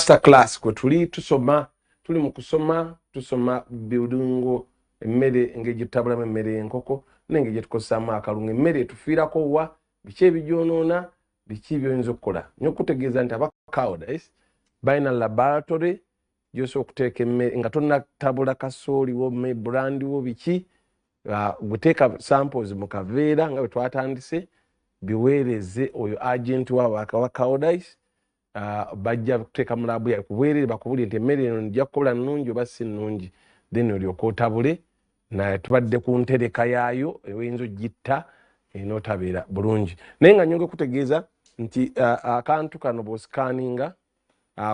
master class kwe tuli mu tusoma bulungo emmere engeri tutabulamu emmere enkoko n'engeri gye tukozesaamu akalungo emmere tufiirako wa biki ebigyonoona biki by'oyinza okukola nnyo okutegeeza nti aba cowardice balina laboratory gy'osobola okuteeka emmere nga tonnatabula kasooli wo brandi wo biki guteeka samples mu kaveera nga bwe twatandise biweereze oyo agent waabwe akawa cowardice bajja kuteeka mu laabu yaabwe kubuweerere bakubulire nti emmere eno nja kukola nnungi oba si nnungi then olyoka otabule naye tubadde ku ntereka yaayo eweyinza ogitta n'otabeera bulungi naye nga nyonge kutegeeza nti akantu kano bw'osikaninga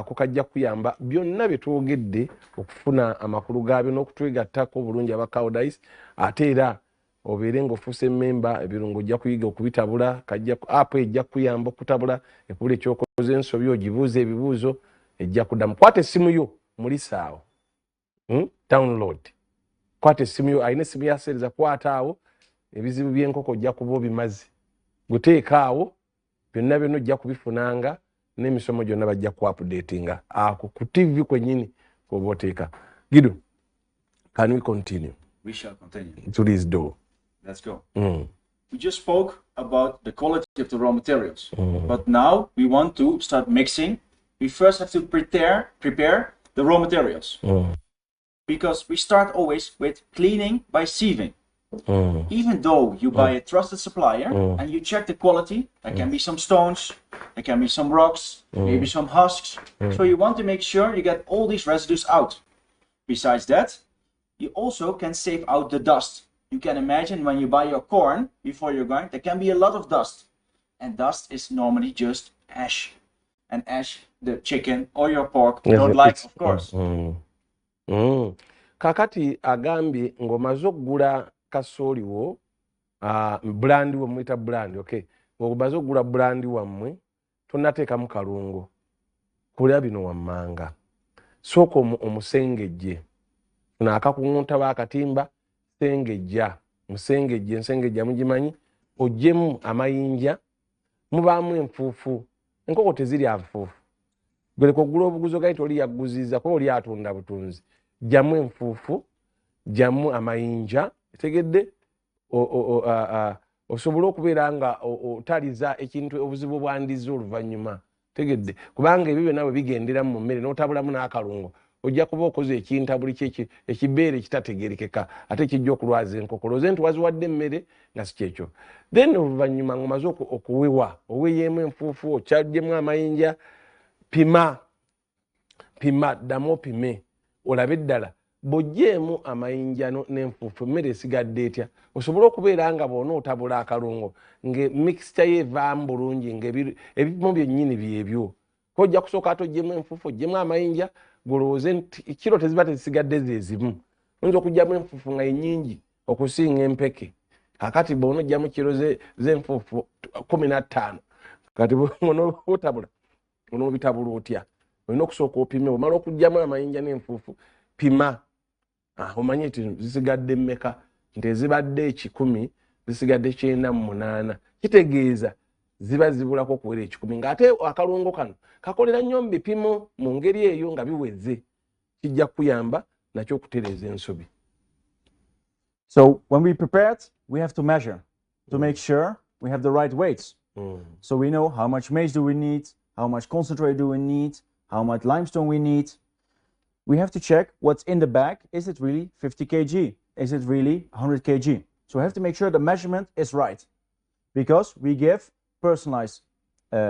kukajja kuyamba byonna bye twogedde okufuna amakulu gaabyo n'okutwegattako bulungi aba cowardice ate era obeere ng'ofuuse memba ebirungo ojja kuyiga okubitabula app ejja kuyamba okutabula ekubula ekyokoze ensobi ogibuuza ebibuuzo ejja kuddamu kwata essimu yo mulisaawo download kwata essimu yo alina essimu yaseereza kwata awo ebizibu by'enkoko ojja kuba obimaze guteeka awo byonna byonna ojja kubifunanga n'emisomo gyonna bajja ku updatinga ako ku TV kwennyini kwoba oteeka. Gido, can we continue? We shall continue. Please do. Let's go. We just spoke about the quality of the raw materials, but now we want to start mixing. We first have to prepare the raw materials, because we start always with cleaning by sieving. Even though you buy a trusted supplier and you check the quality, there can be some stones, there can be some rocks, maybe some husks. So you want to make sure you get all these residues out. Besides that, you also can save out the dust. You can imagine when you buy your corn before you're going, there can be a lot of dust. And dust is normally just ash. And ash, the chicken or your pork don't like, of course. Kakati agambi ngomazo gula kasooli wo brandi wo mwita brandi, okay, ngomazo gula brandi wammwe tonnateekamu kalungo kulya bino wammanga sooka omusengejje naakakungunta baakatimba sengejja musengejje ensengejja mugimanyi ogyemu amayinja mubaamu enfuufu enkoko tezirya nfuufu gweleka ogula obuguzo gaiti oli yaguziza kuba oli atunda butunzi jamu enfuufu jamu amayinja tegedde osobola okubeera nga otaliza ekintu obuzibu bwandiza oluvannyuma tegedde kubanga ebyo byonna bwe bigendera mu mmere n'otabulamu n'akalungo ojja kuba okoze ekintabuli kyeki ekibeere ekitategerekeka ate kijja okulwaza enkoko loze nti waziwadde emmere nga si kyekyo then oluvannyuma ng'omaze okuwewa oweeyeemu enfuufu okyaddemu amayinja pima ddamu opime olabe ddala bw'oggyemu amayinja n'enfuufu emmere esigadde etya osobola okubeera nga bw'ona otabula akalungo ng'emixture ye evaamu bulungi ng'ebipimo byennyini byebyo kojja kusooka ate oggyemu enfuufu oggyemu amayinja golowooze nti kiro teziba tezisigadde zezimu oyinza okugyamu enfuufu nga yennyingi okusinga empeke kakati bw'ona ogyamu kiro z'enfuufu 15 kati bw'otabula onoobitabula otya olina okusooka opime omala okugyamu amayinja n'enfuufu pima omanye nti zisigadde mmeka nti ezibadde 100 zisigadde 98 kitegeeza ziba zibulako okuwera 10 ng'ate akalungo kano kakolera nnyo mu bipimo mu ngeri eyo nga biweze kijja kuyamba nakyo okutereeza ensobi. So when we prepared, we have to measure to make sure we have the right weights. So we know how much maize do we need, how much concentrate do we need, how much limestone we need. We have to check what's in the bag. Is it really 50 kg? Is it really 100 kg? So we have to make sure the measurement is right, because we give personalized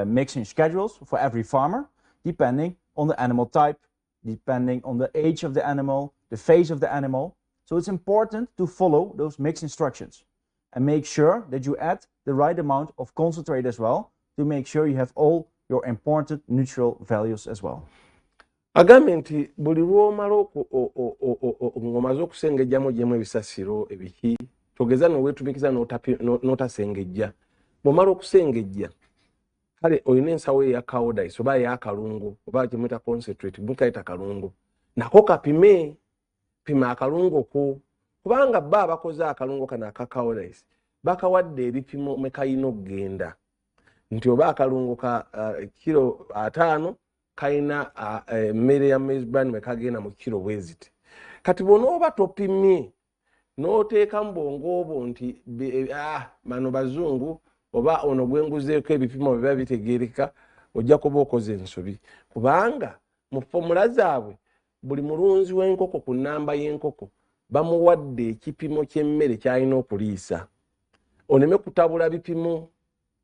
mixing schedules for every farmer, depending on the animal type, depending on the age of the animal, the phase of the animal. So it's important to follow those mix instructions and make sure that you add the right amount of concentrate as well, to make sure you have all your important neutral values as well. Agambye nti buli lw'omala ng'omaze okusengejjamu ogyemu ebisasiro ebiki togeza n'oweetumikiza n'otasengejja bw'omala okusengejja kale olina ensawo eya cowardice oba ey'akalungo oba gyemwita concentrate mukayita kalungo nako kapime pima akalungo ko kubanga bba abakoze akalungo kano aka cowardice bakawadde ebipimo mwe kayina okugenda nti oba akalungo ka kilo 5 kalina emmere ya maize bran mwe kagenda mu kiro bwe ziti. Kati bw'onooba topimye n'oteeka mu bwongo bwo nti bano bazungu oba ono gwenguzeeko ebipimo biba bitegeereka, ojja kuba okoze ensobi. Kubanga mu fomula zaabwe buli mulunzi w'enkoko ku nnamba y'enkoko bamuwadde ekipimo ky'emmere ky'alina okuliisa. Oneme kutabula bipimo,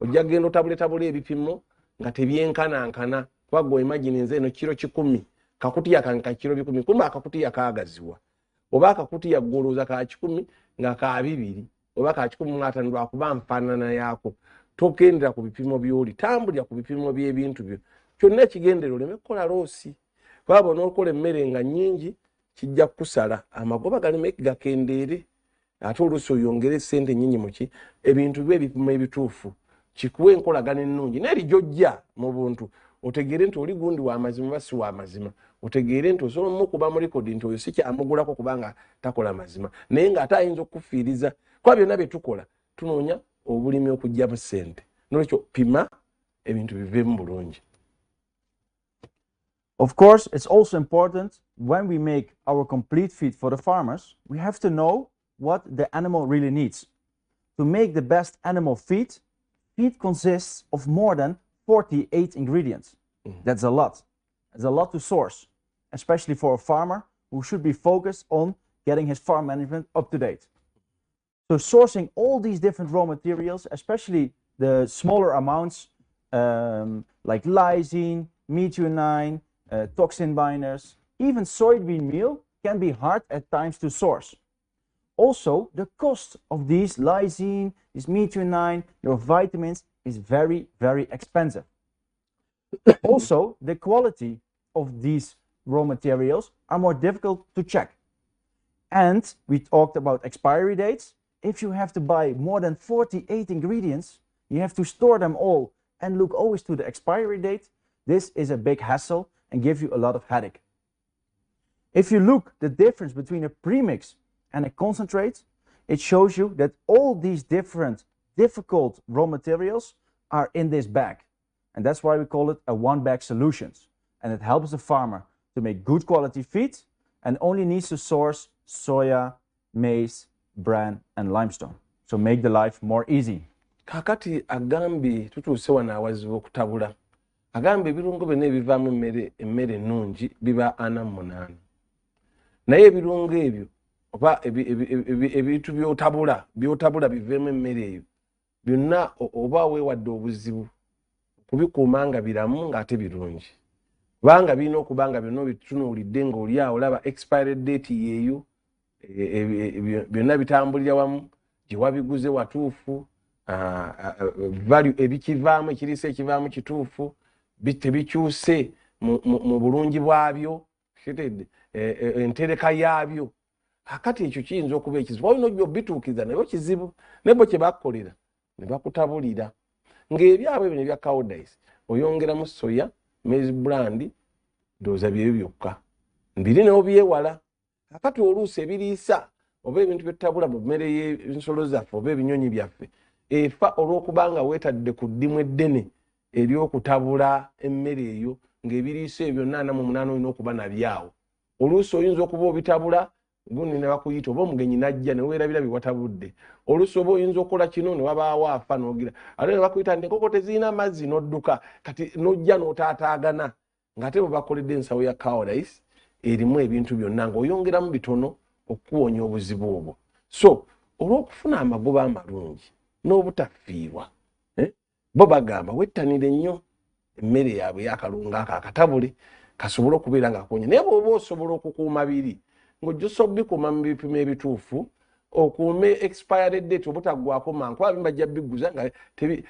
ojja genda otabule ebipimo nga tebyenkanankana. Kuba gwe imagine nze eno kiro 10, kakutiya kange ka kiro 10, kumba akakutiya kaagaziwa. Oba akakutiya gwolooza ka 10 nga ka 2 oba ka 15 lwakuba nfaanana yaako. Tokendera ku bipimo by'oli, tambulira ku bipimo by'ebintu byo. Kyonna ekigendera oleme kukola loosi. Kuba bw'onookola emmere nga nnyingi kijja kukusala, amagoba galeme gakendeere. Ate oluusi oyongere ssente nnyingi muki ebintu bye ebipimo ebituufu, kikuwa enkolagana ennungi n'eri gy'ojja mu buntu otegeere nti oli gundi wa mazima oba si wa mazima. Otegeere nti osobola okuba mu likodi nti oyo si kyamugulako kubanga takola mazima, naye ng'ate ayinza okukufiiriza. Kuba byonna bye tukola tunoonya obulimi okugyamu ssente. N'olwekyo pima ebintu biveemu bulungi. Of course, it's also important when we make our complete feed for the farmers, we have to know what the animal really needs. To make the best animal feed consists of more than 48 ingredients. That's a lot. It's a lot to source, especially for a farmer who should be focused on getting his farm management up to date. So sourcing all these different raw materials, especially the smaller amounts like lysine, methionine, toxin binders, even soybean meal can be hard at times to source. Also, the cost of these lysine, this methionine, your vitamins is very, very expensive. Also, the quality of these raw materials are more difficult to check. And we talked about expiry dates. If you have to buy more than 48 ingredients, you have to store them all and look always to the expiry date. This is a big hassle and gives you a lot of headache. If you look the difference between a premix and a concentrate, it shows you that all these different difficult raw materials are in this bag. And that's why we call it a one-bag solutions. And it helps the farmer to make good quality feed and only needs to source soya, maize, bran and limestone. So make the life more easy. Kakati agambi tutuuse wano awazibu okutabula. Agambi ebirungo byonna ebivaamu emmere ennungi biba 48. Naye ebirungo ebyo oba ebintu by'otabula biveemu emmere eyo byonna oba weewadde obuzibu kubikuuma nga biramu ng'ate birungi. Kubanga birina okuba nga byonna bitunuulidde ng'oli awo olaba expiry date yeeyo, byonna bitambulira wamu, gye wabiguze watuufu, value ebikivaamu, ekiriisa ekivaamu kituufu, tebikyuse mu bulungi bwabyo, entereka yaabyo. Kakati ekyo kiyinza okuba ekizibu. Olina ojja obituukiza naye kizibu. Naye bo kye bakukolera ne bakutabulira. Ng'ebyabwe bino ebya cowardice oyongeramu soya, maize bran, ndowooza byebyo byokka. Biri n'obyewala. Kakati oluusi ebiriisa oba ebintu bye tutabula mu mmere y'ensolo zaffe oba ebinyonyi byaffe efa olw'okuba nga weetadde ku ddimu eddene ery'okutabula emmere eyo ng'ebiriisa ebyo 48 olina okuba nabyawo. Oluusi oyinza okuba obitabula gundi ne bakuyita oba omugenyi najja ne weerabira bye watabudde. Oluusi oba oyinza okukola kino ne wabaawo afa n'ogira ate ne bakuyita nti enkoko tezirina amazzi n'odduka kati n'ojja n'otaataagana ng'ate bwe bakoledde ensawo ya cowardice erimu ebintu byonna ng'oyongeramu bitono okuwonya obuzibu obwo. So olw'okufuna amagoba amalungi n'obutafiirwa bo bagamba wettanire nnyo emmere yaabwe y'akalungu ako akatabule kasobole okubeera nga kakonya. Naye bw'oba osobola okukuuma biri ng'ojja osobola bikuuma mu bipimo ebituufu, okuume expired date obutaggwako mangu. Abimu bajja biguza nga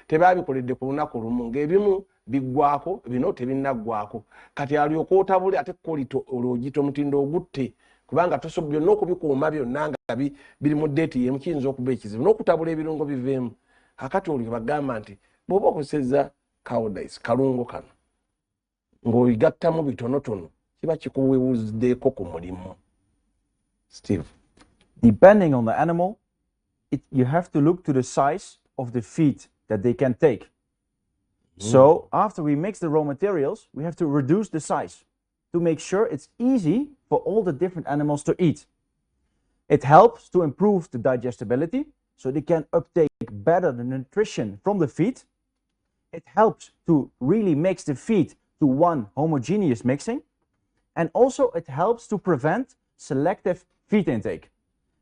tebaabikoledde ku lunaku lumu, ng'ebimu biggwako, bino tebinnaggwako. Kati alyoka otabule ate kolito olwogita omutindo ogutte kubanga tosobola byonna okubikuuma byonna nga biri mu date y'emu, kiyinza okuba ekizibu n'okutabula ebirungo biveemu. Kakati olyo bagamba nti bw'oba okozesa cowardice kalungo kano ng'oyigattamu bitonotono kiba kikuweewuzdeeko ku mulimu. Steve. Depending on the animal, you have to look to the size of the feed that they can take. So after we mix the raw materials, we have to reduce the size to make sure it's easy for all the different animals to eat. It helps to improve the digestibility, so they can uptake better the nutrition from the feed. It helps to really mix the feed to one homogeneous mixing. And also it helps to prevent selective feed intake.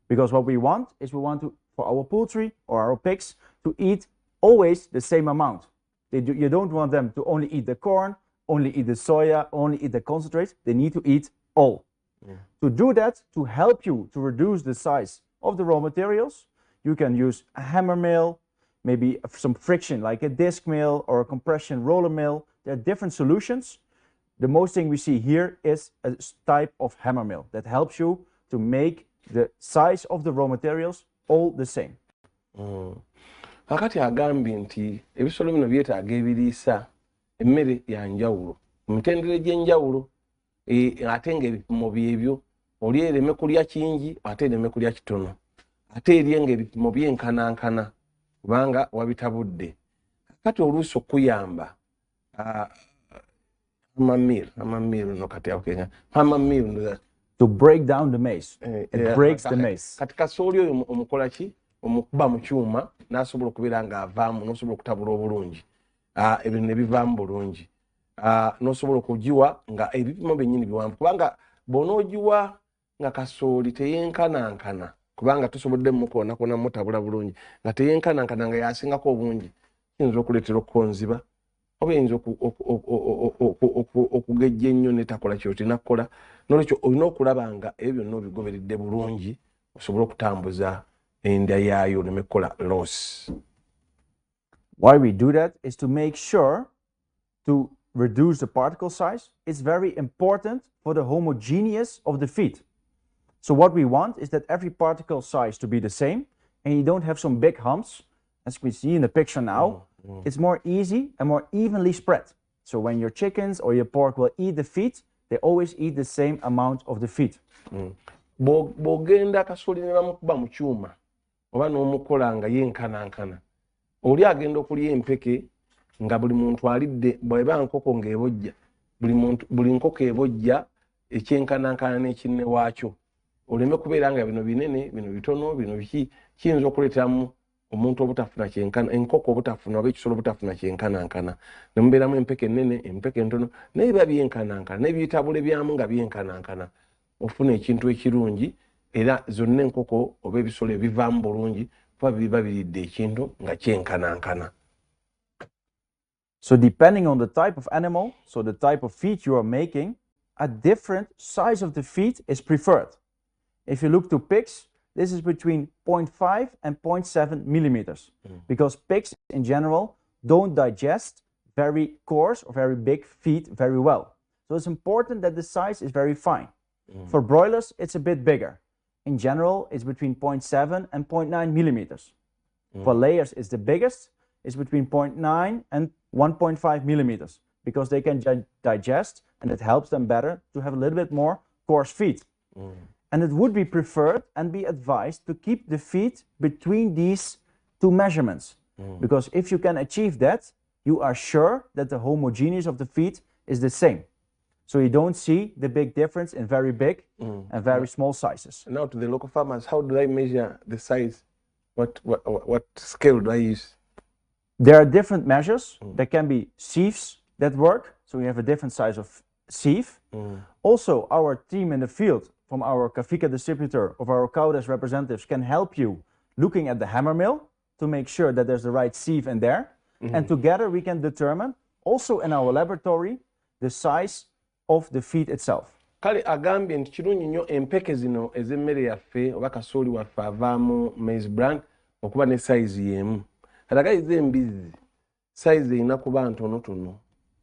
Because what we want is for our poultry or our pigs to eat always the same amount. You don't want them to only eat the corn, only eat the soya, only eat the concentrate. They need to eat all. To do that, to help you to reduce the size of the raw materials, you can use a hammer mill, maybe some friction like a disc mill or a compression roller mill. There are different solutions. The most thing we see here is a type of hammer mill that helps you to make the size of the raw materials all the same. Akati agambye nti ebisolo bino byetaaga ebiriisa emmere ya njawulo emitendera egy'enjawulo ate ng'ebipimo byebyo oli ereme kulya kingi ate ereme kulya kitono ate erye ng'ebipimo byenkanankana kubanga wabitabudde. Kati oluusi okuyamba to break down the maize. It breaks the maize. Kati kasooli oyo omukola ki omukuba mu kyuma n'asobola okubeera ng'avaamu n'osobola okutabula obulungi ebintu ne bivaamu bulungi n'osobola okugiwa nga ebipimo byennyini biwanvu kubanga bw'onoogiwa nga kasooli teyenkanankana kubanga tusobodde mukoonakona mutabula bulungi nga teyenkanankana nga yasingako obungi kiyinza okuleetera okukonziba oba eyinza okugejja ennyo netakola kyoti nakkola n'olwekyo olina okulaba nga ebyo byonna obigoberedde bulungi osobole okutambuza enda yaayo oleme kukola loss. Why we do that is to make sure to reduce the particle size. It's very important for the homogeneous of the feed. So what we want is that every particle size to be the same and you don't have some big humps. As we see in the picture now, it's more easy and more evenly spread. So when your chickens or your pork will eat the feed, they always eat the same amount of the feed. Bw'ogenda kasooli ne bamukuba mu kyuma oba n'omukola nga yenkanankana oli agenda okulya empeke nga buli muntu alidde bw'eba nkoko ng'ebojja buli nkoko ebojja ekyenkanankana n'ekinne waakyo oleme kubeera nga bino binene bino bitono bino biki kiyinza okuleeteramu omuntu obutafuna kyenkana enkoko obutafuna oba ekisolo obutafuna kyenkanankana ne mubeeramu empeke ennene empeke entono naye biba byenkanankana n'ebitabule byamu nga byenkanankana ofuna ekintu ekirungi era zonna enkoko oba ebisolo ebivaamu bulungi kuba biba biridde ekintu nga kyenkanankana. So depending on the type of animal, so the type of feed you are making, a different size of the feed is preferred. If you look to pigs, this is between 0.5 and 0.7 millimeters because pigs in general don't digest very coarse or very big feed very well. So it's important that the size is very fine. For broilers, it's a bit bigger. In general, it's between 0.7 and 0.9 millimeters. For layers, it's the biggest. It's between 0.9 and 1.5 millimeters because they can digest and it helps them better to have a little bit more coarse feed. And it would be preferred and be advised to keep the feed between these two measurements. Because if you can achieve that, you are sure that the homogeneous of the feed is the same. So you don't see the big difference in very big and very small sizes. Now to the local farmers, how do I measure the size? What scale do I use? There are different measures. There can be sieves that work. So we have a different size of sieve. Also, our team in the field from our Kafika distributor of our cow-desk representatives can help you looking at the hammer mill to make sure that there's the right sieve in there. And together we can determine also in our laboratory the size of the feed itself. Kale agambye nti kirungi nnyo empeke zino ez'emmere yaffe oba kasooli waffe avaamu maize bran okuba ne size y'emu. Kati agayiza embizi size erina kuba ntonotono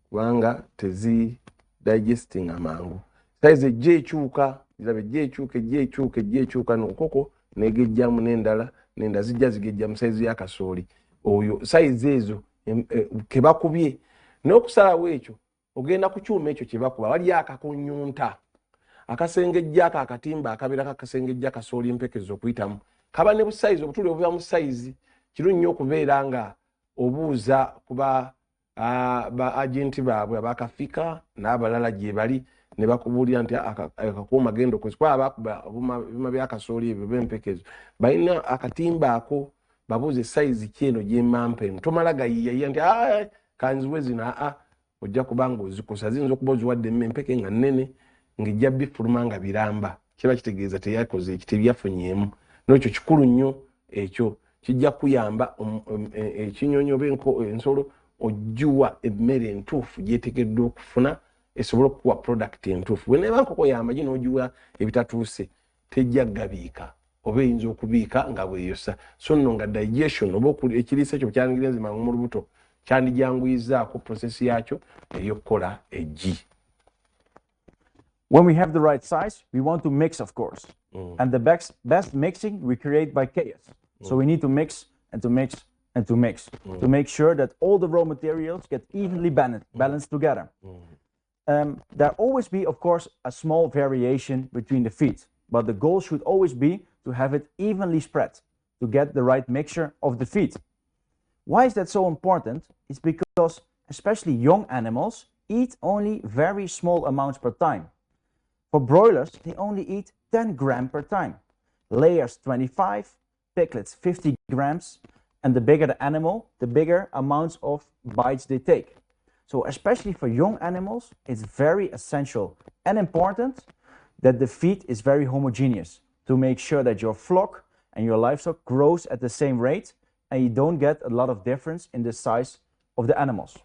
kubanga tezi digesting amangu. Size ejja ekyuka zirabe ejja ekyuka n'okoko negejjamu n'endala n'enda zijja zigejja mu size ya kasooli oyo size ezo ke bakubye n'okusalawo ekyo ogenda ku kyuma ekyo kye bakuba wali akakunyunta akasengejjako akatimba akabeerako akasengejja kasooli empeke z'okuyitamu kaba ne busayizi obutuli obuva mu sayizi kirungi nnyo okubeera nga obuuza kuba ba agenti baabwe abakafika n'abalala gye bali ne bakubuulira nti akakuuma genda okozesebwa abakuba bima byakasooli ebyo b'empekezo balina akatimba ako babuuze sayizi kyeno gy'emmampa eno tomala gayiyayiya nti kanziwe zino ojja kubanga ozikosa ziyinza okuba oziwadde empeke nga nnene ng'ejja bifuluma nga biramba kiba kitegeeza teyakoze ekitebyafunyeemu n'ekyo kikulu nnyo ekyo kijja kuyamba ekinyonyi oba ensolo ojuwa emmere entuufu gyeteekeddwa okufuna esobole okukuwa product entuufu bweneeba nkoko y'amagi n'ogiwa ebitatuuse tejja gabiika oba eyinza okubiika nga bweyosa so nno nga digestion oba ekiriisa ekyo kyangirenzi mangu mu lubuto kyandijanguyizaako process yakyo ey'okukola eggi. When we have the right size, we want to mix, of course. And the best mixing we create by chaos. So we need to mix and to mix and to mix to make sure that all the raw materials get evenly balanced together. There always be, of course, a small variation between the feed, but the goal should always be to have it evenly spread to get the right mixture of the feed. Why is that so important? It's because especially young animals eat only very small amounts per time. For broilers, they only eat 10 grams per time. Layers 25, piglets 50 grams, and the bigger the animal, the bigger amounts of bites they take. So especially for young animals, it's very essential and important that the feed is very homogeneous to make sure that your flock and your livestock grows at the same rate and you don't get a lot of difference in the size of the animals.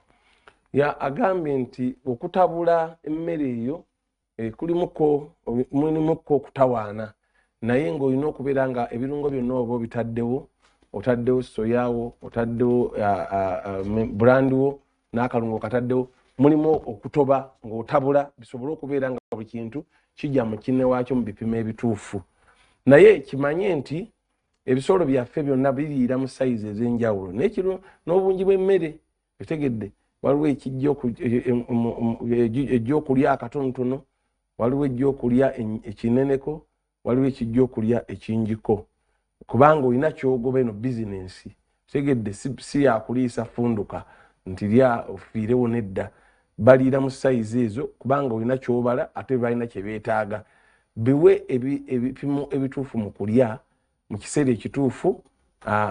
Ya agambye nti okutabula emmere eyo mulimuko okutawaana naye ng'olina okubeera nga ebirungo byonna oba otaddewo soyawo otaddewo bulandiwo n'akalungo kataddewo mulimu okutoba ng'otabula bisobole okubeera nga buli kintu kijja mu kinne waakyo mu bipimo ebituufu naye kimanye nti ebisolo byaffe byonna biriira mu sayizi ez'enjawulo n'ekiro n'obungi bw'emmere bitegedde waliwo ejja okulya akatonotono waliwo ejja okulya ekineneko waliwo ekijja okulya ekinjiko kubanga olina kyogoba eno bizinensi tegedde si yakuliisa funduka nti lya ofiirewo nedda baliira mu sayizi ezo kubanga olina kyobala ate balina kye beetaaga biwe ebipimo ebituufu mu kulya mu kiseera ekituufu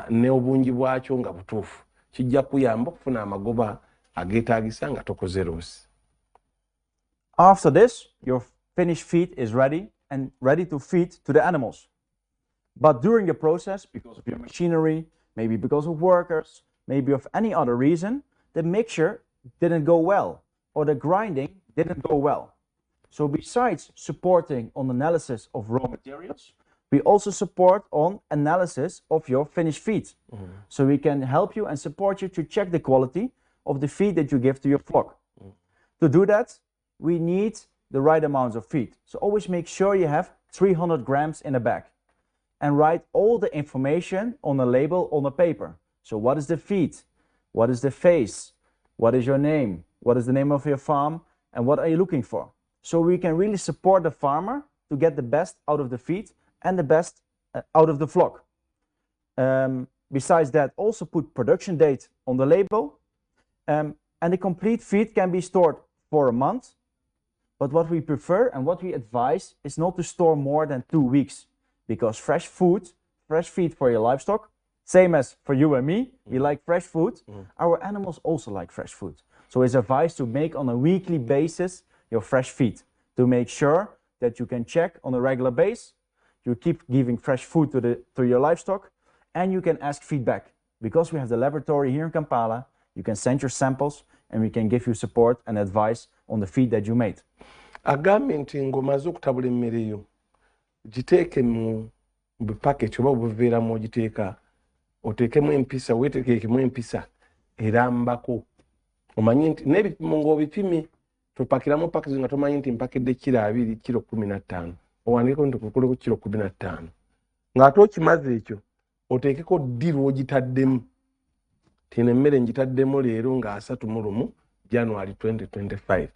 n'obungi bwakyo nga butuufu kijja kuyamba okufuna amagoba ageetaagisa nga tokoze loosi. After this, your finished feed is ready and ready to feed to the animals. But during the process, because of your machinery, maybe because of workers, maybe of any other reason, the mixture didn't go well or the grinding didn't go well. So besides supporting on analysis of raw materials, we also support on analysis of your finished feed. So we can help you and support you to check the quality of the feed that you give to your flock. To do that, we need the right amounts of feed. So always make sure you have 300 grams in a bag and write all the information on a label on a paper. So what is the feed? What is the face? What is your name? What is the name of your farm? And what are you looking for? So we can really support the farmer to get the best out of the feed and the best out of the flock. Besides that, also put production date on the label. And the complete feed can be stored for a month. But what we prefer and what we advise is not to store more than 2 weeks, because fresh feed for your livestock, same as for you and me, we like fresh food. Our animals also like fresh food. So it's advised to make on a weekly basis your fresh feed to make sure that you can check on a regular basis. You keep giving fresh food to your livestock, and you can ask feedback. Because we have the laboratory here in Kampala, you can send your samples and we can give you support and advice on the feed that you made. Agambye nti ng'omaze okutabula emmere yo giteeke mu bipaketi oba buveeramu ogiteeka oteekemu empisa weeteekemu empisa erambako omanyi nti n'ebipimo ng'obipimye topakiramu paketi nga tomanyi nti mpakidde kilo 2 kilo 15 owandiikeko nti kukoleko kilo 15 ng'ate okimaze ekyo oteekeko ddi lw'ogitaddemu tina emmere njitaddemu leero nga 31 January 2025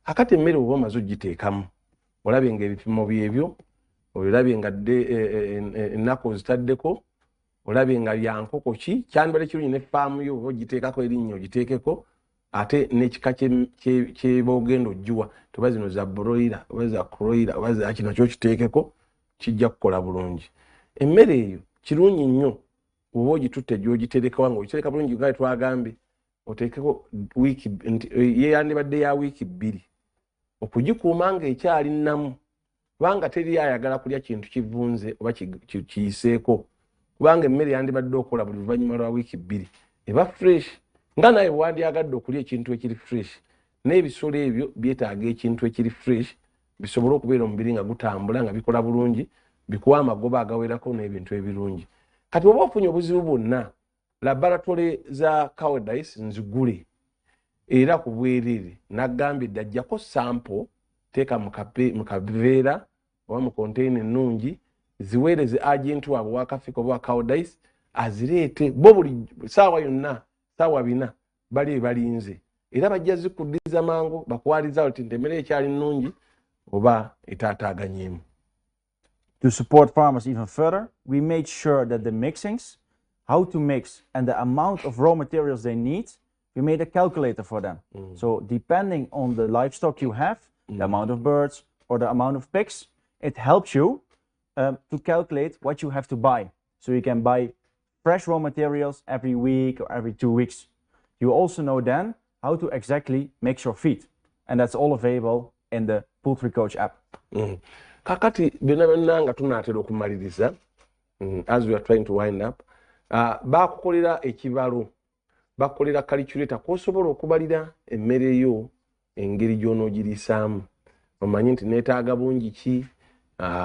akati emmere oba omaze ogiteekamu olabye ng'ebipimo byebyo olabye nga ennaku ozitaddeko olabye nga bya nkoko ki kyandibadde kirungi ne faamu yo oba ogiteekako erinnya ogiteekeko ate n'ekika kyebogenda ojjuwa toba zino za broiler oba za croiler oba za kino kyo kiteekeko kijja kukola bulungi. Emmere eyo kirungi nnyo oba ogitutte gy'ogitereka nga ogitereka bulungi nga twagambye oteekeko wiiki yeyandibadde ya wiiki 2 okugikuuma nga ekyali nnamu kubanga teri ayagala kulya kintu kivunze oba kiyiseeko kubanga emmere yandibadde okola buli luvannyuma lwa wiiki 2 eba fresh nga naye wandyagadde okulya ekintu ekiri fresh n'ebisolo ebyo byetaaga ekintu ekiri fresh bisobole okubeera omubiri nga gutambula nga bikola bulungi bikuwa amagoba agawerako n'ebintu ebirungi. Kati oba ofunye obuzibu bwonna laboratory za cowardice nzigule era ku bwereere naggambye ajjako sample teeka mu kaveera oba mu container ennungi ziweereze agent waabwe wakafika oba cowardice azireete bo buli saawa yonna saawa 4 bali balinze era bajja zikuddiza mangu bakwaliza oti emmere ekyali nnungi oba etaataaganyeemu. To support farmers even further, we made sure that the mixings, how to mix, and the amount of raw materials they need, we made a calculator for them. So depending on the livestock you have, the amount of birds or the amount of pigs, it helps you to calculate what you have to buy. So you can buy fresh raw materials every week or every 2 weeks. You also know then how to exactly mix your feed. And that's all available in the Poultry Coach app. Kakati byonna nga tunaatera okumaliriza as we are trying to wind up bakukolera ekibalo bakukolera calculator kosobola okubalira emmere yo engeri gy'onoogiriisaamu omanyi nti neetaaga bungi ki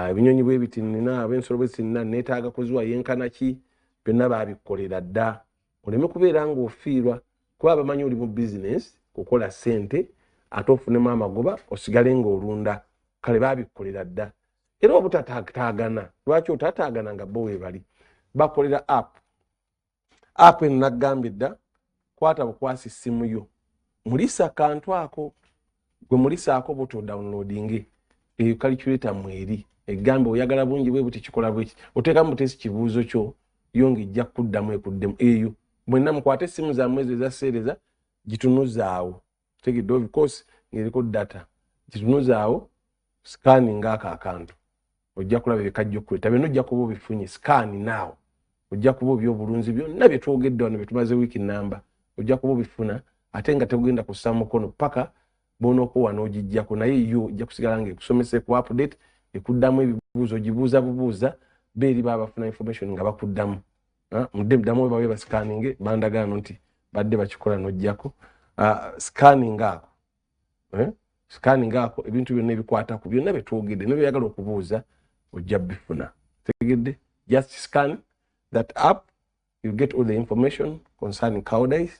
ebinyonyi bwe biti nnina ab'ensolo bwe zinina neetaaga kuziwa yenkana ki byonna baabikolera dda oleme kubeera ng'ofiirwa kuba abamanyi oli mu bizinesi kukola ssente ate ofunemu amagoba osigale ng'olunda kale baabikolera dda era obutataagana lwaki otataagana nga bo weebali bakolera app eno naggambye dda kwata bukwasi ssimu yo mulisa akantu ako gwe mulisaako buto downloadinge eyo calculator mweri egambe oyagala bungi bwe buti kikola bweki oteekamu butesi kibuuzo kyo yonga ejja kuddamu ekuddemu eyo mwenna mukwate essimu zammwe ezo ezaseereza gitunuzaawo tegedde of course ng'eriko data gitunuzaawo scanning aka akantu ojja kulaba ebikajja okuleeta byonna ojja kuba obifunye scan now ojja kuba ebyobulunzi byonna bye twogedde wano bye tumaze wiiki namba ojja kuba obifuna ate nga tegenda kussa mukono paka bw'onookuwa n'ogijjako naye yo ojja kusigala ng'ekusomese ku update ekuddamu ebibuuzo gibuuza bubuuza beeri baabafuna information nga bakuddamu muddamu we bawe bascanning bandagaano nti badde bakikola n'ojjako scanning ako scanning ako ebintu byonna ebikwatako byonna bye twogedde ne byeyagala okubuuza ojja bifuna tegedde just scan that app you get all the information concerning cowardice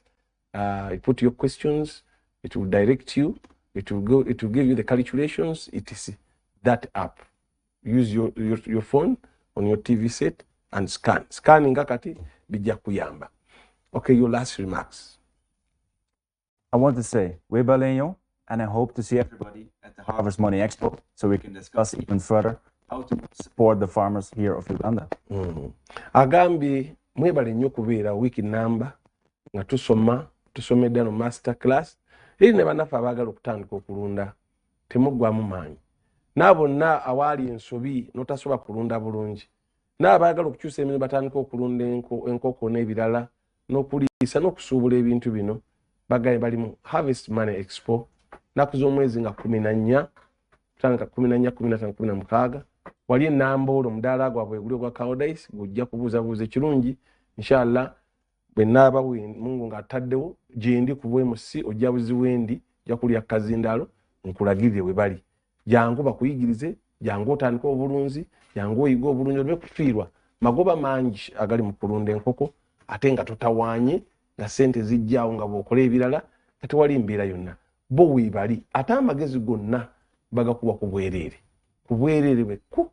you put your questions it will direct you it will give you the calculations etc that app use your phone on your TV set and scanning akati bijja kuyamba. Okay, your last remarks. I want to say webalenyo and I hope to see everybody at the Harvest Money Expo so we can discuss even further how to support the farmers here of Uganda. Agambye mwebale nnyo kubeera wiki namba nga tusomedde no master class eri ne bannaffe abaagala okutandika okulunda temuggwamu maanyi n'abonna awaali ensobi n'otasobola kulunda bulungi n'abaagala okukyusa emirimu batandika okulunda enkoko n'ebirala n'okuliisa n'okusuubula ebintu bino bagaye bali mu Harvest Money Expo naku z'omwezi nga 14 kutandika 14 15 16 wali enamboola omudaala gwabwe guli ogwa cowardice gujja kubuuzabuuza ekirungi inshallah bwe naaba Mungu ng'ataddewo gyendi ku bwemusi ojja buziwendi ojja kulya kazindaalo nkulagirire we bali jangu bakuyigirize jangu otandika obulunzi jangu oyiga obulungi oleme kufiirwa magoba mangi agali mu kulunda enkoko ate nga totawaanye nga sente zijjaawo nga bw'okola ebirala kati wali mbeera yonna bo weebali ate amagezi gonna bagakuba ku bwereere bwekku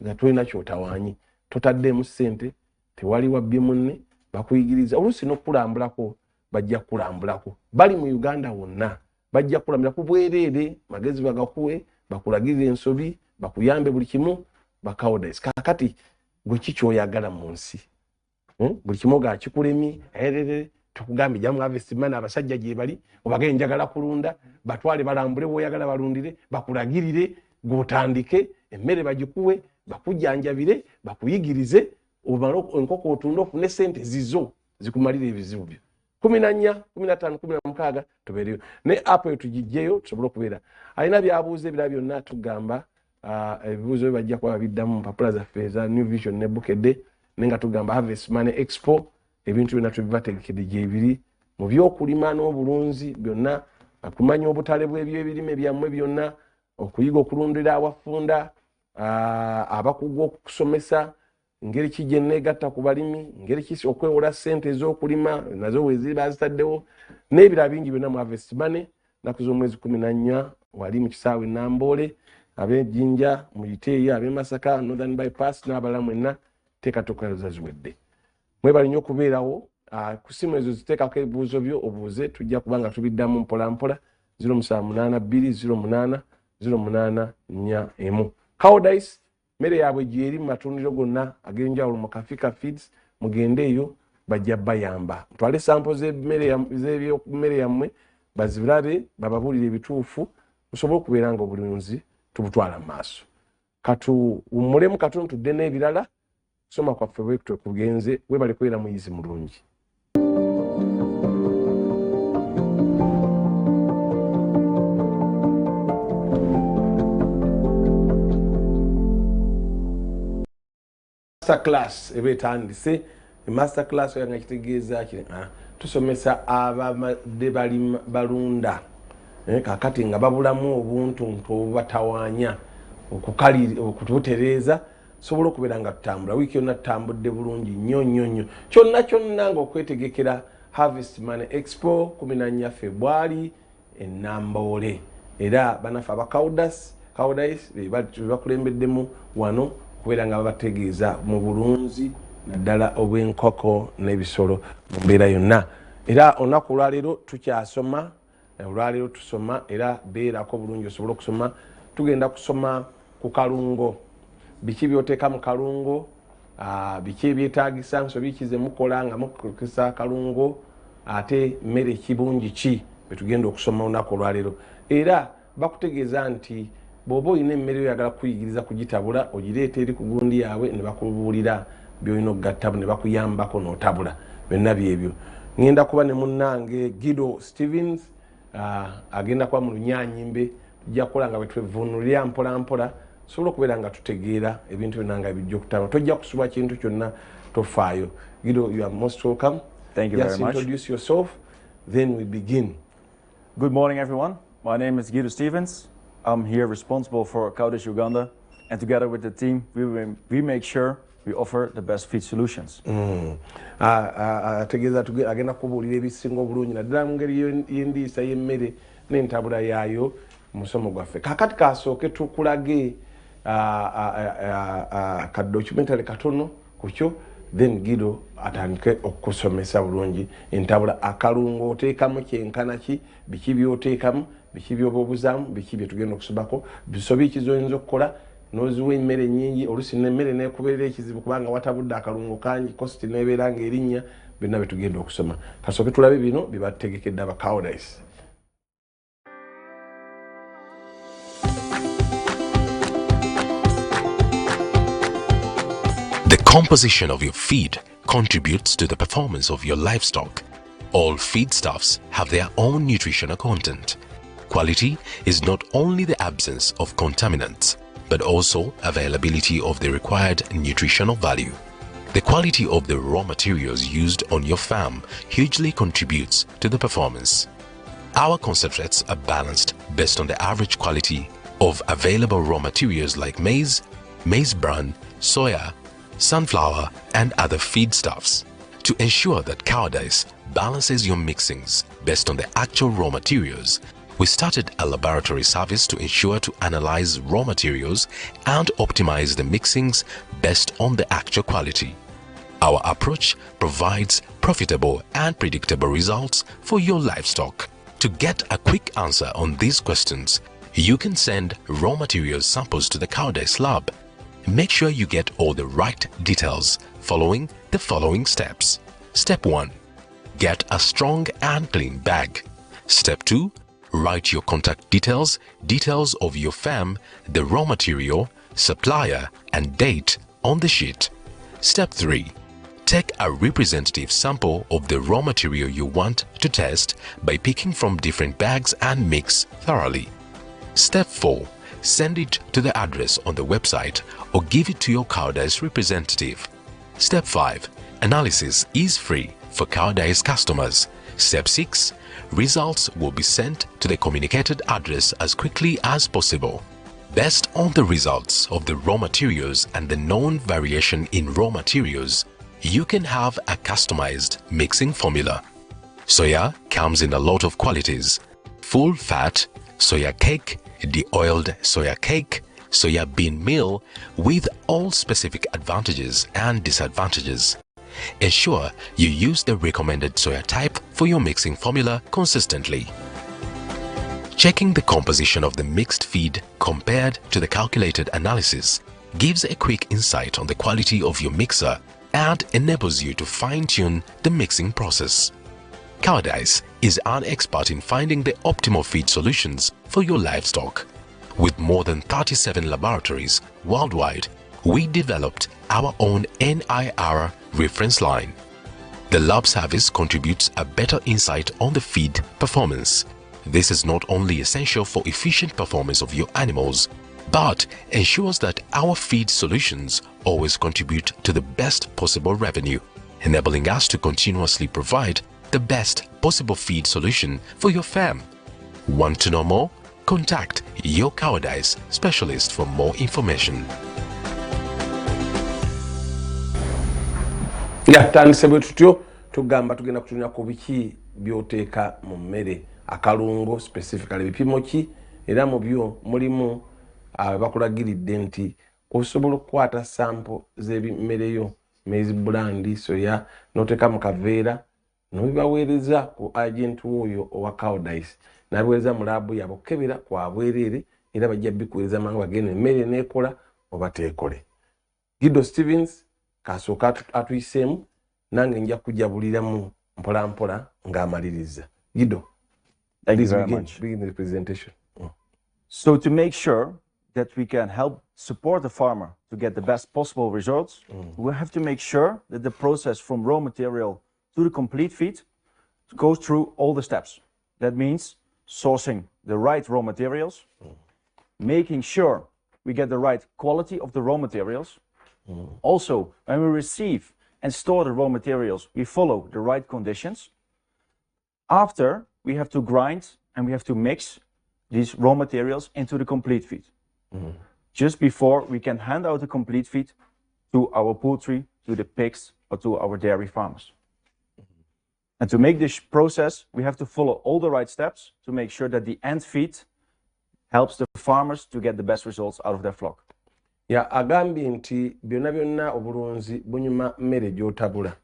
nga tolina kyotawaanye totaddemu ssente tewali wabbye munne bakuyigiriza oluusi n'okulambulako bajja kulambulako bali mu Uganda wonna bajja kulambula ku bwereere magezi bagakuwe bakulagirira ensobi bakuyambe buli kimu bakawudice kakati gwe kikyoyagala mu nsi buli kimu gakikulemye tukugambe jamu harvest money abasajja gye bali obagende njagala kulunda batwale balambule woyagala balundire bakulagirire gotandike emmere bagikuwe bakujjanjabire bakuyigirize obalo enkoko otunda ofune sente zizo zikumalira ebizibu byo 14 15 16 tubereyo ne app etujijjeyo tusobola okubeera alina byabuuze ebira byonna tugamba ebibuuzo bajja kuba biddamu mpapula zaffe za New Vision ne Bukedde nenga tugamba Harvest Money Expo ebintu byonna tubibategekedde gyebiri mu byokulima n'obulunzi byonna akumanya obutale bw'ebyo ebirime byammwe byonna okuyiga okulundira awafunda abakugu okusomesa ngeri ki gye nneegatta ku balimi ngeri ki okwewola ssente ez'okulima nazo weziri bazitaddewo n'ebirala bingi byonna mu Harvest Money naku z'omwezi 14 wali mu kisaawe Namboole ab'Ejjinja Muyiteeya ab'Masaka Northern Bypass n'abalala mwenna teekatoka ziwedde mwebali nnyo okubeerawo ku simu ezo ziteekako ebibuuzo byo obuuze tujja kubanga tubiddamu mpola mpola 0782080841 Cowardice mmere yaabwe gyeri mu matundiro gonna ag'enjawulo mu Kafika Feeds mugende eyo bajja bayamba mutwale sampo z'emmere yammwe bazirabe bababuulire ebituufu musobole okubeera nga obulunzi tubutwala mu maaso katuwummulemu katono tudde n'ebirala kusoma kwaffe bwe kugenze webale kubeera muyizi mulungi. Master class ebetandise master class yanga kitegeeza kire tusomesa abadde balunda kakati nga babulamu obuntu obutawanya okututereeza sobola okubeera nga tutambula wiiki yonna tutambudde bulungi nnyo kyonna nga okwetegekera Harvest Money Expo 14 February e Namboole era banaffe aba Cowardice bakulembeddemu wano kubeera nga babategeeza mu bulunzi naddala obw'enkoko n'ebisolo mu mbeera yonna era olunaku olwaleero tukyasoma olwaleero tusoma era beerako bulungi osobola okusoma tugenda kusoma ku kalungo biki byoteeka mu kalungo biki ebyetaagisa nsobi ki ze mukola nga mukozesa akalungo ate mmere kibungi ki betugenda okusoma olunaku olwaleero era bakutegeeza nti bw'oba olina emmere oyagala kuyigiriza kugitabula ogireeta eri ku gundi yaabwe ne bakubuulira byolina okugattamu ne bakuyambako n'otabula byonna byebyo ngenda kuba ne munnange Gido Stevens agenda kuba mu Lunyanyimbe tujja kukola nga bwetwevunulira mpola mpola sobola okubeera nga tutegeera ebintu byonna nga bijja okutama tojja kusubwa kintu kyonna tofaayo. Gido, you are most welcome. Thank you very much. Introduce yourself, then we begin. Good morning, everyone. My name is Gido Stevens. I'm here responsible for Cowardice Uganda, and together with the team, we make sure we offer the best feed solutions. Ategeeza agenda kubuulira ebisinga obulungi naddala mu ngeri y'endiisa y'emmere n'entabula yaayo mu musomo gwaffe. Kaakati kasooke tukulage ka documentary katono ku kyo, then Gido atandike okusomesa bulungi entabula akalungo oteekamu kyenkana ki biki byoteekamu biki by'obobuzaamu biki bye tugenda okusomako bisobi kizoyinza okukola noziwa emmere nnyingi oluusi n'emmere neekubeerera ekizibu kubanga watabudde akalungo kangi kosti neebeera nga erinnya byonna bye tugenda okusoma kasooke tulabe bino bye bategekedde aba Cowardice. The composition of your feed contributes to the performance of your livestock. All feedstuffs have their own nutritional content. Quality is not only the absence of contaminants, but also availability of the required nutritional value. The quality of the raw materials used on your farm hugely contributes to the performance. Our concentrates are balanced based on the average quality of available raw materials like maize, maize bran, soya, sunflower, and other feedstuffs. To ensure that Cowardice balances your mixings based on the actual raw materials, we started a laboratory service to ensure to analyze raw materials and optimize the mixings based on the actual quality. Our approach provides profitable and predictable results for your livestock. To get a quick answer on these questions, you can send raw materials samples to the Cowardice lab. Make sure you get all the right details following the following steps. Step 1. Get a strong and clean bag. Step 2. Write your contact details, details of your farm, the raw material, supplier, and date on the sheet. Step 3. Take a representative sample of the raw material you want to test by picking from different bags and mix thoroughly. Step 4. Send it to the address on the website or give it to your Cowdice representative. Step 5. Analysis is free for Cowdice customers. Step 6. Results will be sent to the communicated address as quickly as possible. Based on the results of the raw materials and the known variation in raw materials, you can have a customized mixing formula. Soya comes in a lot of qualities: full fat, soya cake, de-oiled soya cake, soya bean meal, with all specific advantages and disadvantages. Ensure you use the recommended soya type for your mixing formula consistently. Checking the composition of the mixed feed compared to the calculated analysis gives a quick insight on the quality of your mixer and enables you to fine-tune the mixing process. Cowdice is an expert in finding the optimal feed solutions for your livestock. With more than 37 laboratories worldwide, we developed our own NIR reference line. The lab service contributes a better insight on the feed performance. This is not only essential for efficient performance of your animals, but ensures that our feed solutions always contribute to the best possible revenue, enabling us to continuously provide the best possible feed solution for your farm. Want to know more? Contact your Cowdice specialist for more information. Tandise bwe tutyo tugamba tugenda kutunira ku biki byoteeka mu mmere, akalungo specifically bipimo ki, era mu byo mulimu bakulagiridde nti osobola okukwata sample z'ebimere yo, maize brand, soya, n'oteeka mu kaveera n'obibaweereza ku agent oyo owa Cowdice, n'abiweereza mu laabu yaabwe okukebera kwa bwereere, era bajja bikuweereza mangu bagende emmere n'ekola oba teekole. Gido Stevens kasooka atuyiseemu, nange nja kujabuliramu mpola mpola ng'amaliriza. Gido, Thank you very much. Begin the presentation. So to make sure that we can help support the farmer to get the best possible results, we have to make sure that the process from raw material to the complete feed goes through all the steps. That means sourcing the right raw materials, making sure we get the right quality of the raw materials. Also, when we receive and store the raw materials, we follow the right conditions. After, we have to grind and we have to mix these raw materials into the complete feed. Just before we can hand out the complete feed to our poultry, to the pigs, or to our dairy farmers. And to make this process, we have to follow all the right steps to make sure that the end feed helps the farmers to get the best results out of their flock. Agambye nti byonna byonna obulunzi bunyuma mmere gy'otabula.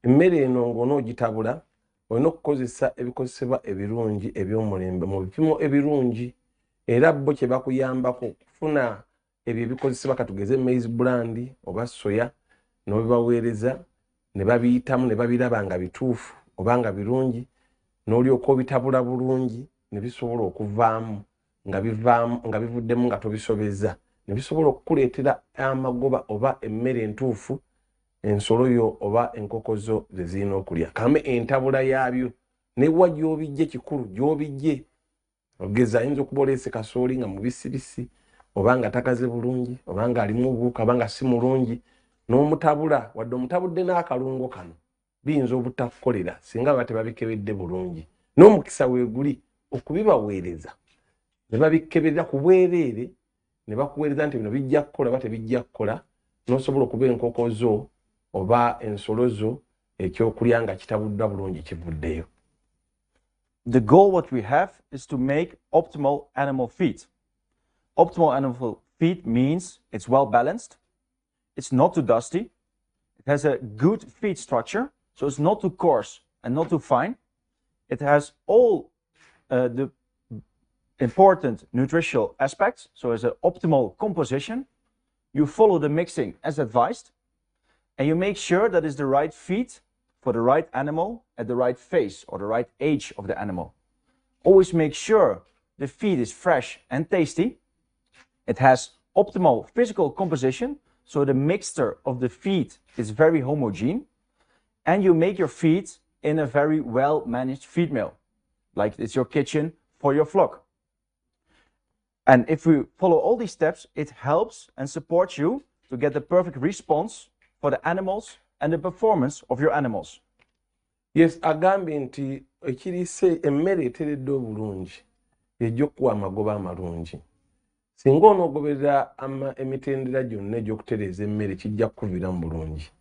Emmere eno ng'onoogitabula olina okukozesa ebikozesebwa ebirungi eby'omulembe mu bipimo ebirungi, era bo kye bakuyambako okufuna ebyo ebikozesebwa katugeze maize brand oba soya, n'obibaweereza ne babiyitamu ne babiraba nga bituufu oba nga birungi, n'olyoka obitabula bulungi ne bisobola okuvaamu nga bivuddemu nga tobisobezza, ne bisobola okukuleetera amagoba oba emmere entuufu ensolo yo oba enkoko zo ze zirina okulya. Kambe entabula yaabyo newa gy'obijje kikulu gy'obijje. Ogeza ayinza okuba oleese kasooli nga mubisibisi oba nga takaze bulungi oba nga alimu obuwuka oba nga si mulungi, n'omutabula wadde omutabudde n'akalungo kano biyinza obutakukolera singa baba tebabikebedde bulungi. N'omukisa weeguli okubibaweereza ne babikeberera ku bwereere ne bakuweereza nti bino bijja kukola oba tebijja kukola, n'osobola okuba enkoko zo oba ensolo zo ekyokulya nga kitabuddwa bulungi kivuddeyo. The goal what we have is to make optimal animal feed. Optimal animal feed means it's well balanced, it's not too dusty, it has a good feed structure, so it's not too coarse and not too fine. It has all the important nutritional aspects, so it's an optimal composition. You follow the mixing as advised, and you make sure that it's the right feed for the right animal at the right phase or the right age of the animal. Always make sure the feed is fresh and tasty. It has optimal physical composition, so the mixture of the feed is very homogeneous, and you make your feed in a very well managed feed mill, like it's your kitchen for your flock. And if we follow all these steps, it helps and supports you to get the perfect response for the animals and the performance of your animals. Yes, agambye nti ekiriise emmere eteredde obulungi egy'okuwa amagoba amalungi. Singa onoogoberera emitendera gyonna egy'okutereeza emmere kijja kukuvira mu bulungi.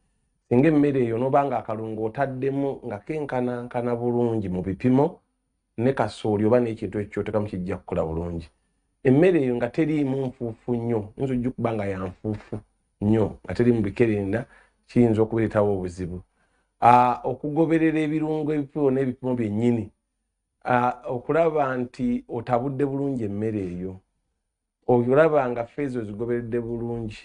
Singa emmere eyo n'oba nga akalungo otaddemu nga kenkanankana bulungi mu bipimo ne kasooli oba n'ekintu ekyoteekamu kijja kukola bulungi. Emmere eyo nga teriimu nfuufu nnyo, yinza ojja okuba nga ya nfuufu nnyo nga teriimu bikerenda, kiyinza okuleetawo obuzibu. Okugoberera ebirungo ebipimo n'ebipimo byennyini, okulaba nti otabudde bulungi emmere eyo, okulaba nga feezi ozigoberedde bulungi,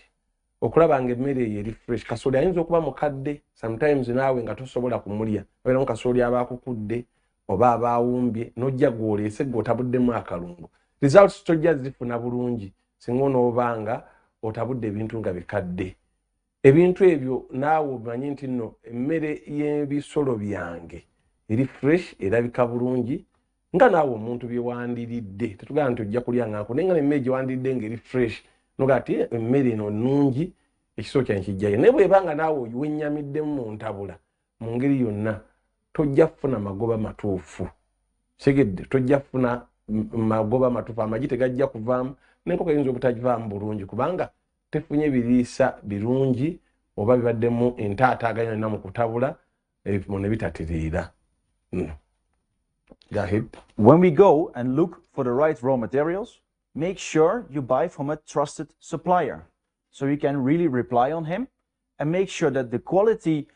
okulaba nga emmere eyo eri fresh. Kasooli ayinza okuba mukadde, sometimes naawe nga tosobola kumulya, obeeramu kasooli aba akukudde oba aba awumbye n'ojja gw'oleese gw'otabuddemu akalungo. Results tojja zifuna bulungi singa onooba nga otabudde ebintu nga bikadde. Ebintu ebyo naawe omanyi nti nno emmere y'ebisolo byange eri fresh erabika bulungi nga naawe omuntu bye wandiridde. Tetugamba nti ojja kulya nga naye nga emmere gye wandiridde ng'eri fresh noga ati emmere eno nnungi, ekisolo kyange kijjayo. Naye bw'ebanga naawe wennyamiddemu mu ntabula mu ngeri yonna tojja kufuna magoba matuufu. Segedde tojja kufuna magoba matuufu, amagi tegajja kuvaamu, n'enkoko eyinza obutagivaamu bulungi kubanga tefunye biriisa birungi oba bibaddemu entaataaganya yonna mu kutabula ebipimo ne bitatereera. Go ahead. When we go and look for the right raw materials, make sure you buy from a trusted supplier so you can really rely on him, and make sure that the quality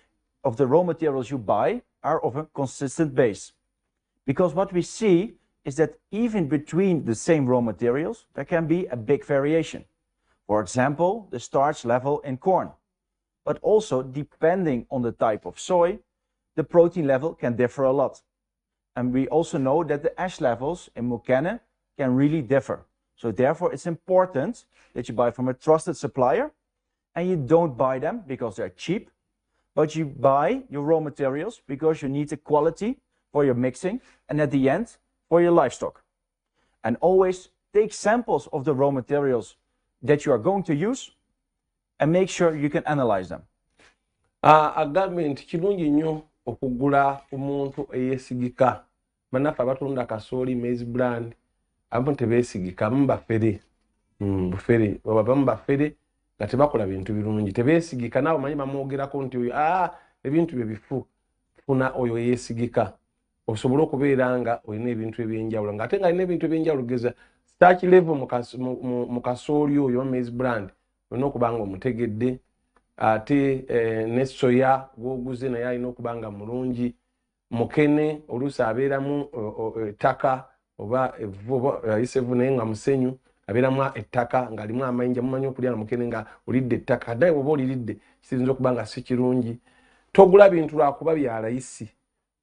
of the raw materials you buy are of a consistent base. Because what we see is that even between the same raw materials, there can be a big variation. For example, the starch level in corn. But also, depending on the type of soy, the protein level can differ a lot. And we also know that the ash levels in Bukedde can really differ. So therefore, it's important that you buy from a trusted supplier, and you don't buy them because they're cheap, but you buy your raw materials because you need the quality for your mixing, and at the end, for your livestock. And always take samples of the raw materials that you are going to use and make sure you can analyze them. Agambye nti kirungi nnyo okugula omuntu eyeesigika. Bannaffe abatunda kasooli, maize brand, abamu tebeesigika, abamu bafere. Bufere, abamu bafere nga tebakola bintu birungi. Tebeesigika, naawe omanyi bamwogerako nti oyo ebintu bye bifu. Funa oyo eyeesigika. Osobola okubeera nga olina ebintu ebyenjawulo ng'ate nga alina ebintu ebyenjawulo geza starch level mu kasooli oyo maize brand olina okuba nga omutegedde, ate ne soya gw'oguze naye alina okuba nga mulungi. Mukene oluusi abeeramu ettaka oba evvu ayisevu naye nga musenyu, abeeramu ettaka ng'alimu amayinja. Mumanyi okulya na mukene nga olidde ettaka, naye bw'oba oliridde kiyinza okuba nga si kirungi. Togula bintu lwakuba bya layisi.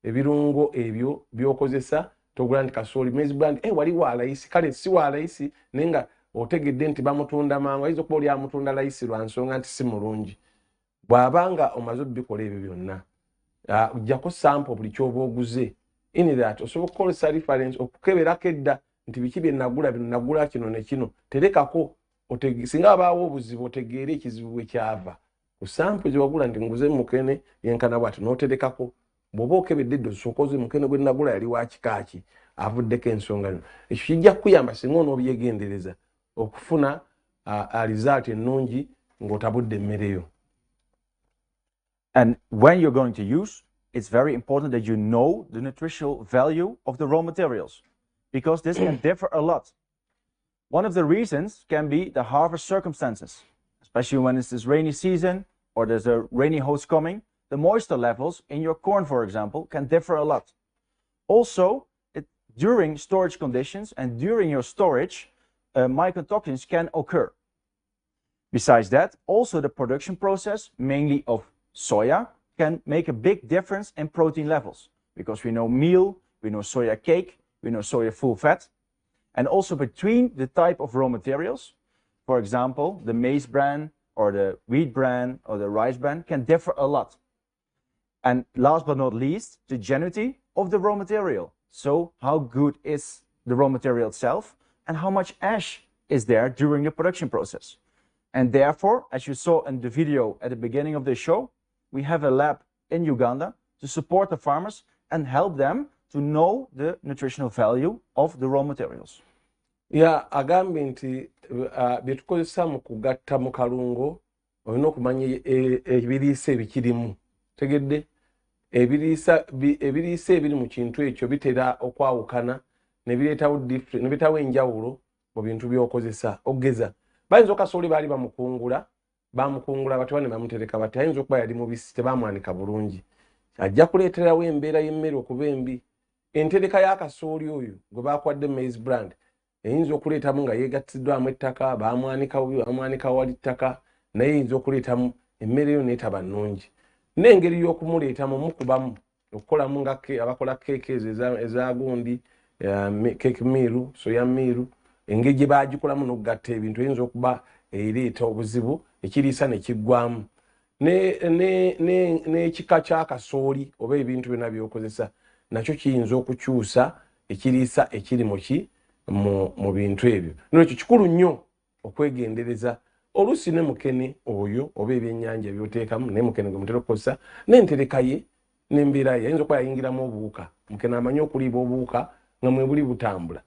Ebirungo ebyo byokozesa togula nti kasooli maize brand wali wa layisi, kale si wa layisi naye nga otegedde nti bamutunda mangu, ayinza okuba oli amutunda layisi lwa nsonga nti si mulungi. Bw'abanga omaze obikola ebyo byonna, ojjako sample buli ky'oba oguze. In that osobola okukozesa reference okukeberako edda nti biki bye nagula bino, nagula kino ne kino. Terekako singa wabaawo obuzibu otegeere ekizibu bwe kyava ku sample gye wagula nti nguze Mukene yenkana bw'ati n'oterekako. Bw'oba okebedde edda osooka oze Mukene gwe nagula yali wa kika ki, avuddeko ensonga yino. Ekyo kijja kukuyamba singa onoobyegendereza okufuna result ennungi ng'otabudde emmere yo. And when you're going to use, it's very important that you know the nutritional value of the raw materials, because this can differ a lot. One of the reasons can be the harvest circumstances, especially when it's this rainy season or there's a rainy host coming. The moisture levels in your corn, for example, can differ a lot. Also, during storage conditions and during your storage, mycotoxins can occur. Besides that, also the production process, mainly of soya, can make a big difference in protein levels, because we know meal, we know soya cake, we know soya full fat, and also between the type of raw materials. For example, the maize bran or the wheat bran or the rice bran can differ a lot. And last but not least, the genuinity of the raw material. So how good is the raw material itself, and how much ash is there during the production process. And therefore, as you saw in the video at the beginning of the show, we have a lab in Uganda to support the farmers and help them to know the nutritional value of the raw materials. Ya agambe nti byetukozesa mu kugatta mu kalungo olina okumanya ebiriisa ebikirimu. Tegedde ebiriisa ebiri mu kintu ekyo bitera okwawukana ne bireetawo enjawulo mu bintu by'okozesa. Ogeza bayinza okasooli baali bamukungula bateba ne bamutereka bati ayinza okuba yali mubisi tebamwanika bulungi. Ajja kuleeterawo embeera y'emmere okuba embi. Entereka y'akasooli oyo gwe baakwadde maize brand eyinza okuleetamu nga yeegattiddwamu ettaka, bamwanika wali ttaka, naye eyinza okuleetamu emmere yo neetaba nnungi. N'engeri y'okumuleetamu mukubamu okukolamu nga abakola keeke ezo eza gundi, cake miru, soya miru, engeri gye baagikolamu n'okugatta ebintu eyinza okuba ereeta obuzibu ekiriisa ne kiggwamu. N'ekika ky'akasooli oba ebintu byonna by'okozesa nakyo kiyinza okukyusa ekiriisa ekiri mu bintu ebyo. N'ekyo kikulu nnyo okwegendereza. Oluusi ne mukene oyo oba ebyennyanja by'oteekamu, ne mukene gwe mutera okukozesa n'entereka ye n'embeera ye ayinza okuba yayingiramu obuwuka. Mukene amanyi okuliiba obuwuka nga mwe buli butambula.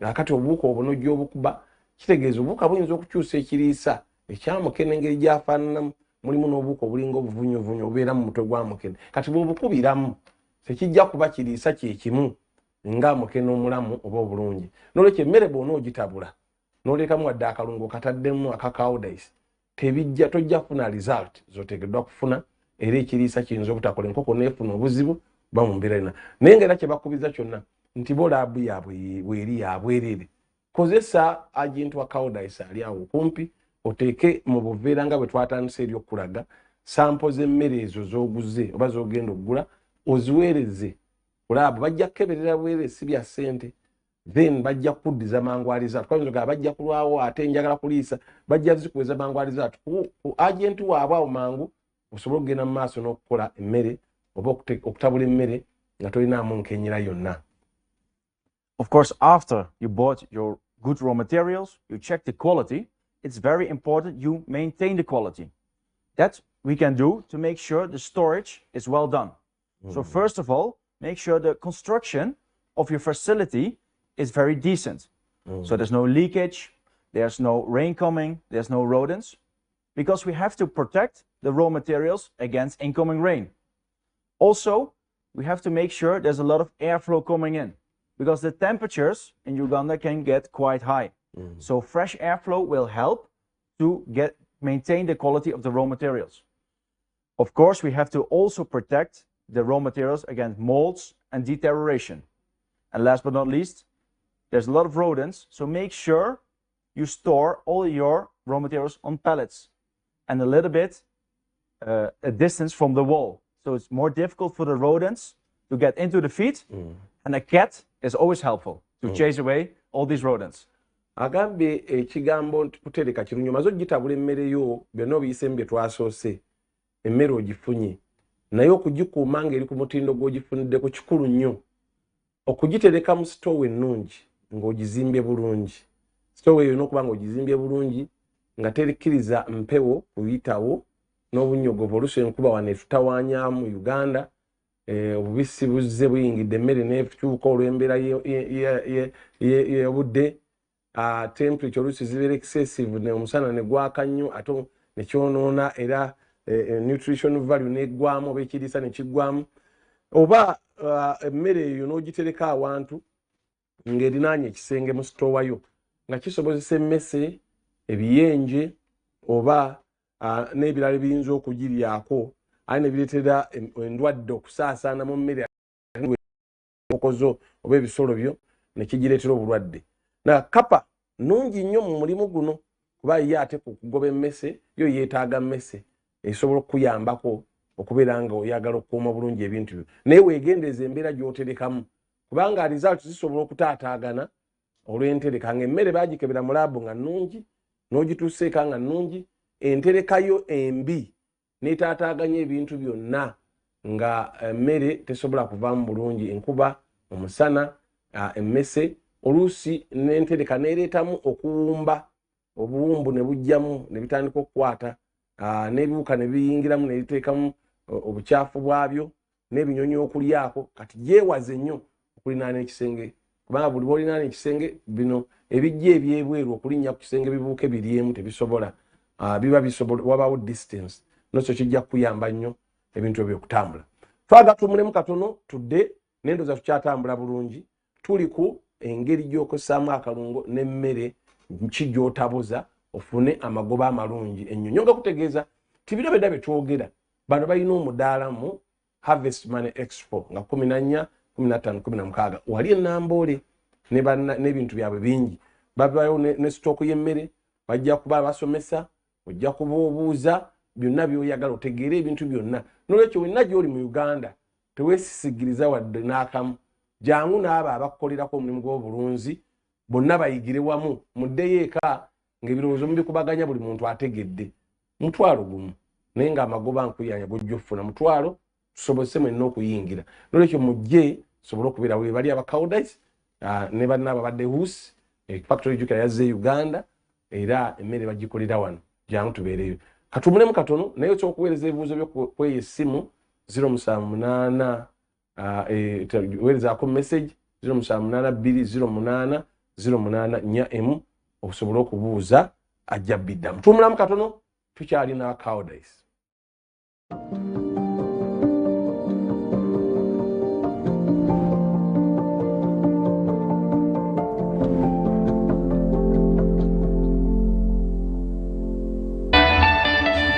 Akati obuwuka obwo n'ojja obukuba kitegeeza obuwuka buyinza okukyusa ekiriisa ekyamukene engeri gy'afaananamu. Mulimu n'obuwuka obulinga obuvunyovunyo obubeera mu mutwe gwa mukene. Kati bw'obukubiramu tekijja kuba kiriisa kye kimu nga mukene omulamu oba obulungi. N'olwekyo emmere bw'ona ogitabula n'oleekamu wadde akalungo kataddemu aka cowdice, tojja kufuna result z'oteekeddwa kufuna, era ekiriisa kiyinza obutakola. Enkoko neefuna obuzibu ba mu mbeera yonna. Naye ng'era kye bakubiza kyonna nti bo laabu yaabwe bw'eri ya bwerere. Kozesa agent wa cowdice ali awo kumpi, oteeke mu buveera nga bwe twatandise eri okulaga, sampo z'emmere ezo z'oguze oba z'ogenda okugula oziweereze laabu. Bajja kukeberera bwere si bya ssente, then bajja kuddiza mangu alizaatu. Twayinza bajja kulwawo ate njagala kuliisa, bajja zikuweza mangu alizaatu ku agent waabwe awo mangu osobola okugenda mu maaso n'okukola emmere oba okutabula emmere nga tolinaamu nkenyera yonna. Of course, after you bought your good raw materials, you check the quality. It's very important you maintain the quality. That we can do to make sure the storage is well done. So first of all, make sure the construction of your facility is very decent. So there's no leakage, there's no rain coming, there's no rodents, because we have to protect the raw materials against incoming rain. Also, we have to make sure there's a lot of airflow coming in, because the temperatures in Uganda can get quite high. So fresh airflow will help to maintain the quality of the raw materials. Of course, we have to also protect the raw materials against molds and deterioration. And last but not least, there's a lot of rodents, so make sure you store all your raw materials on pallets and a little bit a distance from the wall. So it's more difficult for the rodents to get into the feed, and a cat is always helpful to chase away all these rodents. Agambye ekigambo kutereka kirungi mazo gitabula emmere yo byonna obiyise mbye twasoose emmere ogifunye naye okugikuuma ng'eri ku mutindo gw'ogifunidde ku kikulu nnyo okugitereka mu sitowe ennungi ng'ogizimbye bulungi. Sitowe eyo n'okuba ng'ogizimbye bulungi nga terikkiriza mpewo kuyitawo n'obunyogovu. Oluusi enkuba wano etutawaanyaamu Uganda, obubisi buzze buyingidde emmere n'ekyuka olw'embeera y'obudde. Temperature oluusi zibeera excessive ne omusana ne gwaka nnyo ate ne kyonoona era nutrition value n'eggwamu oba ekiriisa ne kiggwamu. Oba emmere eyo n'ogitereka awantu ng'erinaanye ekisenge mu sitowayo nga kisobozesa emmese, ebiyenje oba n'ebirala ebiyinza okugiryako aye ne bireetera endwadde okusaasaana mu mmere okozo oba ebisolo byo ne kigireetera obulwadde. Na kapa nungi nnyo mu mulimu guno kuba ye ate ku kugoba emmese yo yeetaaga mmese esobola okuyambako okubeera nga oyagala okukuuma bulungi ebintu byo naye weegendeeza embeera gy'oterekamu kubanga results zisobola okutaataagana olw'entereka ng'emmere baagikebera mu laabu nga nnungi n'ogituuseeka nga nnungi enterekayo embi n'etaataaganya ebintu byonna nga emmere tesobola kuvaamu bulungi enkuba omusana emmese oluusi n'entereka neereetamu okuwumba obuwumbu ne bujjamu ne bitandika okukwata n'ebiwuka ne biyingiramu ne biteekamu obukyafu bwabyo n'ebinyonyi okulyako kati gyewaze nnyo okulinaana ekisenge kubanga buli bw'olinaana ekisenge bino ebijja ebyebweru okulinnya ku kisenge bibuuke biryemu tebisobola biba bisobola wabaawo distance nokyo kijja kukuyamba nnyo ebintu ebyo okutambula twaga tumulemu katono tudde n'endooza tukyatambula bulungi tuli ku engeri gy'okozesaamu akalungo n'emmere ki gy'otabuza ofune amagoba amalungi ennyonyo nga kutegeeza tibirabedda bye twogera bano balina omudaala mu Harvest Money Expo nga 14, 15, 16 wali enamboole n'ebintu byabwe bingi babayo ne sitooku y'emmere bajja kuba basomesa ojja kuba obuuza byonna by'oyagala otegeera ebintu byonna n'olwekyo wenna gy'oli mu Uganda teweesisigiriza wadde n'akamu jangu n'abo abakukolerako omulimu gw'obulunzi bonna bayigire wamu muddeyo eka ng'ebirowoozo mubikubaganya buli muntu ategedde mutwalo gumu naye ng'amagoba nkuyanya gojja ofuna mutwalo tusobose mwenna okuyingira n'olwekyo mujje sobole okubeera we bali abacaudice ne bannaabo abadde husi factory jukira yazze Uganda era emmere bagikolera wano jangu tubeereyo katumulemu katono naye ekyokuweereza ebibuuzo byokweyo essimu 078 weerezaako message 0782 08 okusobola okubuuza ajja biddamu tumulamu katono tukyalina caudice